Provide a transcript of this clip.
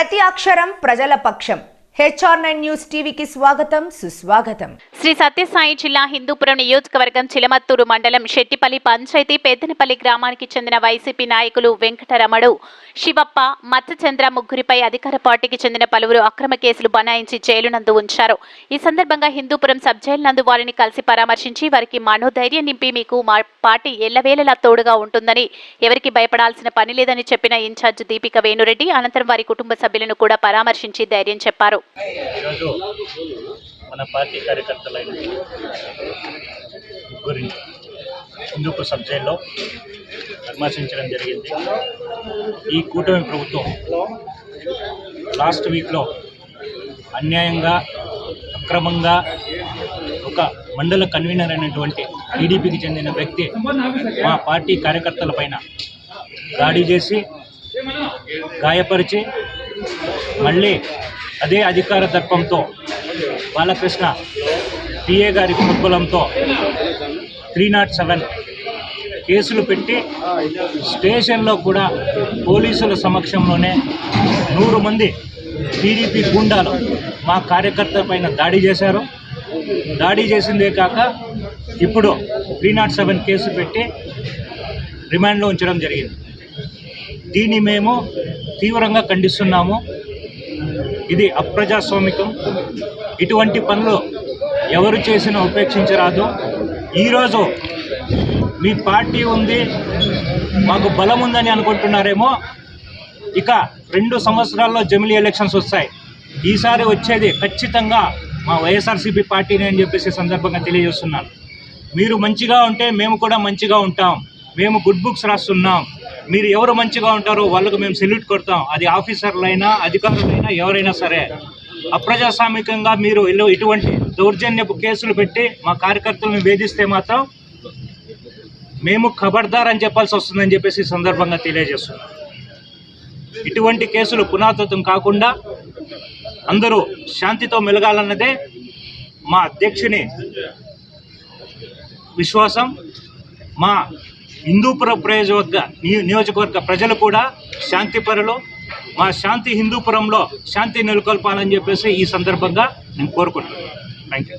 ప్రతి అక్షరం ప్రజల పక్షం. HR9 న్యూస్ టీవీకి స్వాగతం, సుస్వాగతం. శ్రీ సత్యసాయి జిల్లా హిందూపురం నియోజకవర్గం చిలమత్తూరు మండలం శెట్టిపల్లి పంచాయతీ పెద్దనపల్లి గ్రామానికి చెందిన వైసీపీ నాయకులు వెంకటరమడు, శివప్ప, మత్స్యచంద్ర ముగ్గురిపై అధికార పార్టీకి చెందిన పలువురు అక్రమ కేసులు బనాయించి జైలు నందు ఉంచారు. ఈ సందర్భంగా హిందూపురం సబ్ జైలు నందు వారిని కలిసి పరామర్శించి వారికి మనోధైర్యం నింపి మీకు మా పార్టీ ఎల్లవేళలా తోడుగా ఉంటుందని, ఎవరికి భయపడాల్సిన పని లేదని చెప్పిన ఇన్ఛార్జ్ దీపిక వేణురెడ్డి అనంతరం వారి కుటుంబ సభ్యులను కూడా పరామర్శించి ధైర్యం చెప్పారు. ఈరోజు మన పార్టీ కార్యకర్తలైన ముగ్గురిని హిందూపూర్ సబ్ జైల్లో పరామర్శించడం జరిగింది. ఈ కూటమి ప్రభుత్వం లాస్ట్ వీక్లో అన్యాయంగా, అక్రమంగా ఒక మండల కన్వీనర్ అయినటువంటి టీడీపీకి చెందిన వ్యక్తి మా పార్టీ కార్యకర్తల పైన దాడి చేసి గాయపరిచి మళ్ళీ అదే అధికార దర్పంతో బాలకృష్ణ పిఏ గారి ప్రోద్బలంతో 307 కేసులు పెట్టి స్టేషన్లో కూడా పోలీసుల సమక్షంలోనే 100 మంది టీడీపీ గూండాలు మా కార్యకర్తల పైన దాడి చేశారు. దాడి చేసిందే కాక ఇప్పుడు 307 కేసు పెట్టి రిమాండ్లో ఉంచడం జరిగింది. దీన్ని మేము తీవ్రంగా ఖండిస్తున్నాము. ఇది అప్రజాస్వామికం. ఇటువంటి పనులు ఎవరు చేసినా ఉపేక్షించరాదు. ఈరోజు మీ పార్టీ ఉంది, మాకు బలం ఉందని అనుకుంటున్నారేమో. ఇక 2 సంవత్సరాల్లో జమిలీ ఎలక్షన్స్ వస్తాయి. ఈసారి వచ్చేది ఖచ్చితంగా మా వైఎస్ఆర్సీపీ పార్టీని అని చెప్పేసి సందర్భంగా తెలియజేస్తున్నాను. మీరు మంచిగా ఉంటే మేము కూడా మంచిగా ఉంటాం. మేము గుడ్ బుక్స్ రాస్తున్నాం. మీరు ఎవరు మంచిగా ఉంటారో వాళ్ళకు మేము సెల్యూట్ కొడతాం. అది ఆఫీసర్లైనా, అధికారులైనా, ఎవరైనా సరే. అప్రజాస్వామికంగా మీరు ఇటువంటి దౌర్జన్యపు కేసులు పెట్టి మా కార్యకర్తలను వేధిస్తే మాత్రం మేము ఖబర్దార్ అని చెప్పాల్సి వస్తుందని చెప్పేసి సందర్భంగా తెలియజేస్తున్నాం. ఇటువంటి కేసులు పునరావృతం కాకుండా అందరూ శాంతితో మెలగాలన్నదే మా అధ్యక్షుని విశ్వాసం. మా హిందూపుర నియోజకవర్గ ప్రజలు కూడా శాంతిపరులు. మా శాంతి హిందూపురంలో శాంతి నెలకొల్పాలని చెప్పేసి ఈ సందర్భంగా నేను కోరుకుంటున్నాను. Thank you.